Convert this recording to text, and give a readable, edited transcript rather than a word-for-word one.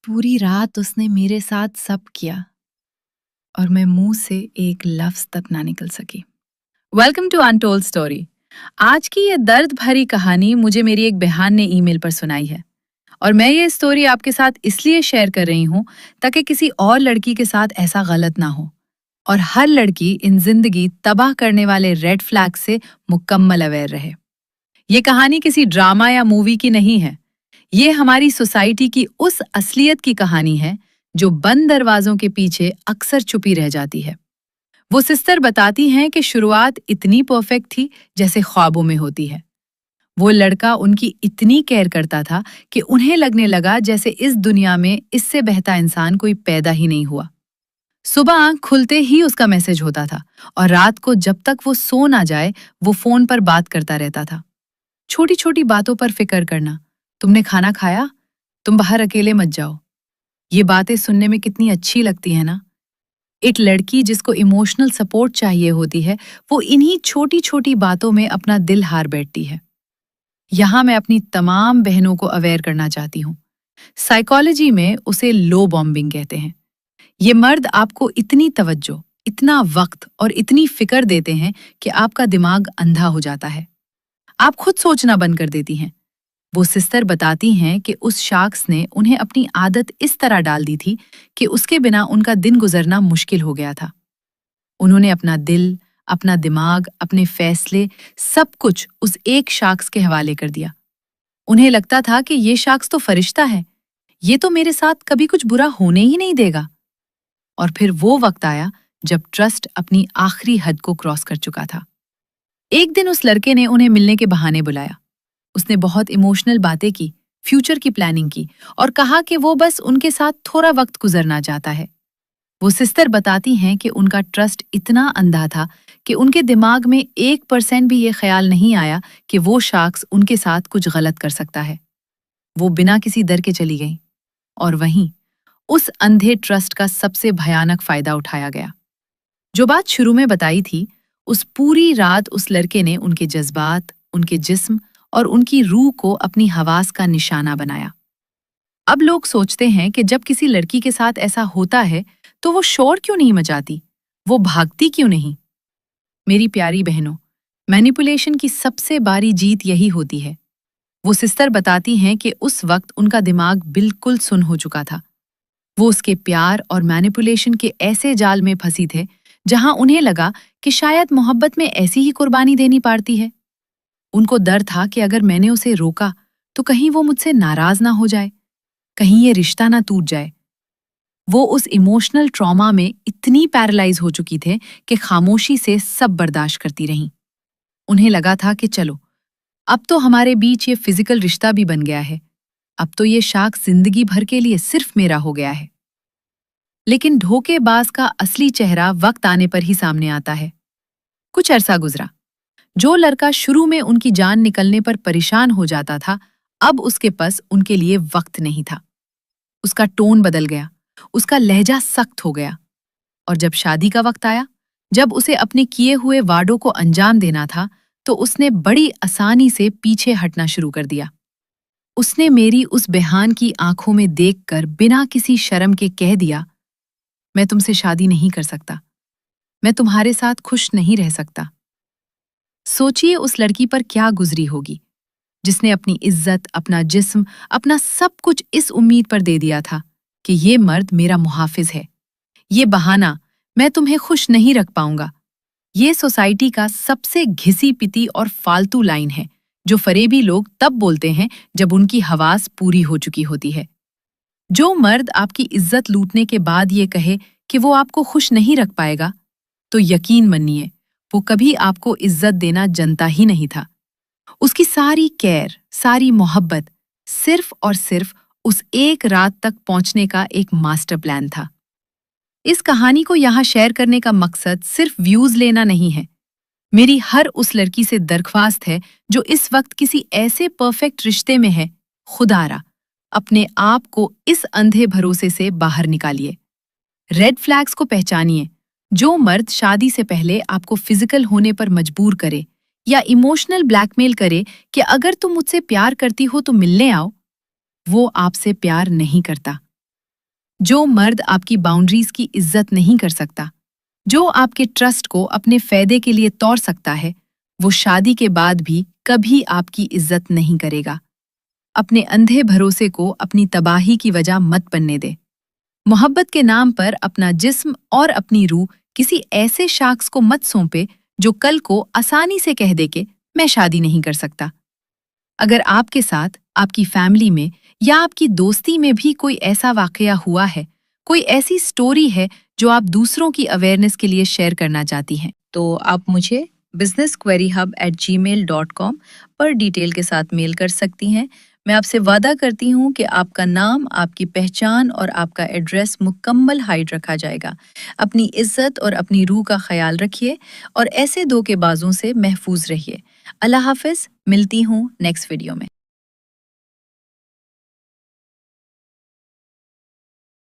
पूरी रात उसने मेरे साथ सब किया और मैं मुंह से एक लफ्ज तक ना निकल सकी। Welcome to untold story. आज की ये दर्द भरी कहानी मुझे मेरी एक बहन ने ईमेल पर सुनाई है और मैं ये स्टोरी आपके साथ इसलिए शेयर कर रही हूँ ताकि किसी और लड़की के साथ ऐसा गलत ना हो और हर लड़की इन जिंदगी तबाह करने वाले रेड फ्लैग से मुकम्मल अवेयर रहे। ये कहानी किसी ड्रामा या मूवी की नहीं है। ये हमारी सोसाइटी की उस असलियत की कहानी है जो बंद दरवाजों के पीछे अक्सर छुपी रह जाती है। वो सिस्टर बताती हैं कि शुरुआत इतनी परफेक्ट थी जैसे ख्वाबों में होती है। वो लड़का उनकी इतनी केयर करता था कि उन्हें लगने लगा जैसे इस दुनिया में इससे बेहतर इंसान कोई पैदा ही नहीं हुआ। सुबह आंख खुलते ही उसका मैसेज होता था और रात को जब तक वो सो ना जाए वो फोन पर बात करता रहता था। छोटी छोटी बातों पर फिक्र करना, तुमने खाना खाया, तुम बाहर अकेले मत जाओ। ये बातें सुनने में कितनी अच्छी लगती है ना। एक लड़की जिसको इमोशनल सपोर्ट चाहिए होती है वो इन्हीं छोटी छोटी बातों में अपना दिल हार बैठती है। यहाँ मैं अपनी तमाम बहनों को अवेयर करना चाहती हूँ। साइकोलॉजी में उसे लो बॉम्बिंग कहते हैं। ये मर्द आपको इतनी तवज्जो, इतना वक्त और इतनी फिक्र देते हैं कि आपका दिमाग अंधा हो जाता है। आप खुद सोचना बंद कर देती हैं। वो सिस्टर बताती हैं कि उस शख्स ने उन्हें अपनी आदत इस तरह डाल दी थी कि उसके बिना उनका दिन गुजरना मुश्किल हो गया था। उन्होंने अपना दिल, अपना दिमाग, अपने फैसले, सब कुछ उस एक शख्स के हवाले कर दिया। उन्हें लगता था कि ये शख्स तो फरिश्ता है, ये तो मेरे साथ कभी कुछ बुरा होने ही नहीं देगा। और फिर वो वक्त आया जब ट्रस्ट अपनी आखिरी हद को क्रॉस कर चुका था। एक दिन उस लड़के ने उन्हें मिलने के बहाने बुलाया। उसने बहुत इमोशनल बातें की, फ्यूचर की प्लानिंग की और कहा कि वो बस उनके साथ थोड़ा वक्त गुजरना चाहता है। वो सिस्टर बताती हैं कि उनका ट्रस्ट इतना अंधा था कि उनके दिमाग में 1% भी ये ख्याल नहीं आया कि वो शख्स उनके साथ कुछ गलत कर सकता है। वो बिना किसी डर के चली गई और वहीं उस अंधे ट्रस्ट का सबसे भयानक फायदा उठाया गया। जो बात शुरू में बताई थी, उस पूरी रात उस लड़के ने उनके जज्बात, उनके जिस्म और उनकी रूह को अपनी हवास का निशाना बनाया। अब लोग सोचते हैं कि जब किसी लड़की के साथ ऐसा होता है तो वो शोर क्यों नहीं मचाती, वो भागती क्यों नहीं। मेरी प्यारी बहनों, मैनिपुलेशन की सबसे बड़ी जीत यही होती है। वो सिस्टर बताती हैं कि उस वक्त उनका दिमाग बिल्कुल सुन्न हो चुका था। वो उसके प्यार और मैनिपुलेशन के ऐसे जाल में फंसी थे जहां उन्हें लगा कि शायद मोहब्बत में ऐसी ही कुर्बानी देनी पड़ती है। उनको डर था कि अगर मैंने उसे रोका तो कहीं वो मुझसे नाराज ना हो जाए, कहीं ये रिश्ता ना टूट जाए। वो उस इमोशनल ट्रॉमा में इतनी पैरालाइज हो चुकी थे कि खामोशी से सब बर्दाश्त करती रहीं। उन्हें लगा था कि चलो, अब तो हमारे बीच ये फिजिकल रिश्ता भी बन गया है, अब तो ये शख्स जिंदगी भर के लिए सिर्फ मेरा हो गया है। लेकिन धोखेबाज का असली चेहरा वक्त आने पर ही सामने आता है। कुछ अरसा गुजरा। जो लड़का शुरू में उनकी जान निकलने पर परेशान हो जाता था, अब उसके पास उनके लिए वक्त नहीं था। उसका टोन बदल गया, उसका लहजा सख्त हो गया। और जब शादी का वक्त आया, जब उसे अपने किए हुए वादों को अंजाम देना था, तो उसने बड़ी आसानी से पीछे हटना शुरू कर दिया। उसने मेरी उस बहन की आंखों में देखकर बिना किसी शर्म के कह दिया, मैं तुमसे शादी नहीं कर सकता, मैं तुम्हारे साथ खुश नहीं रह सकता। सोचिए उस लड़की पर क्या गुजरी होगी, जिसने अपनी इज्जत, अपना जिस्म, अपना सब कुछ इस उम्मीद पर दे दिया था कि ये मर्द मेरा मुहाफिज है। ये बहाना, मैं तुम्हें खुश नहीं रख पाऊंगा, ये सोसाइटी का सबसे घिसी पिटी और फालतू लाइन है जो फरेबी लोग तब बोलते हैं जब उनकी हवास पूरी हो चुकी होती है। जो मर्द आपकी इज्जत लूटने के बाद ये कहे कि वो आपको खुश नहीं रख पाएगा, तो यकीन मानिए वो कभी आपको इज्जत देना जानता ही नहीं था। उसकी सारी केयर, सारी मोहब्बत सिर्फ और सिर्फ उस एक रात तक पहुंचने का एक मास्टर प्लान था। इस कहानी को यहाँ शेयर करने का मकसद सिर्फ व्यूज लेना नहीं है। मेरी हर उस लड़की से दरख्वास्त है जो इस वक्त किसी ऐसे परफेक्ट रिश्ते में है, खुदारा अपने आप को इस अंधे भरोसे से बाहर निकालिए। रेड फ्लैग्स को पहचानिए। जो मर्द शादी से पहले आपको फिजिकल होने पर मजबूर करे या इमोशनल ब्लैकमेल करे कि अगर तुम मुझसे प्यार करती हो तो मिलने आओ, वो आपसे प्यार नहीं करता। जो मर्द आपकी बाउंड्रीज की इज्जत नहीं कर सकता, जो आपके ट्रस्ट को अपने फायदे के लिए तोड़ सकता है, वो शादी के बाद भी कभी आपकी इज्जत नहीं करेगा। अपने अंधे भरोसे को अपनी तबाही की वजह मत बनने दे। मोहब्बत के नाम पर अपना जिस्म और अपनी रूह किसी ऐसे शख्स को मत सौंपे जो कल को आसानी से कह दे कि मैं शादी नहीं कर सकता। अगर आपके साथ, आपकी फैमिली में या आपकी दोस्ती में भी कोई ऐसा वाकया हुआ है, कोई ऐसी स्टोरी है जो आप दूसरों की अवेयरनेस के लिए शेयर करना चाहती हैं, तो आप मुझे businessqueryhub@gmail.com पर डिटेल के साथ मेल कर सकती हैं। मैं आपसे वादा करती हूँ कि आपका नाम, आपकी पहचान और आपका एड्रेस मुकम्मल हाइड रखा जाएगा। अपनी इज्जत और अपनी रूह का ख्याल रखिए और ऐसे धोखेबाजों से महफूज रहिए। अल्लाह हाफिज, मिलती हूँ नेक्स्ट वीडियो में।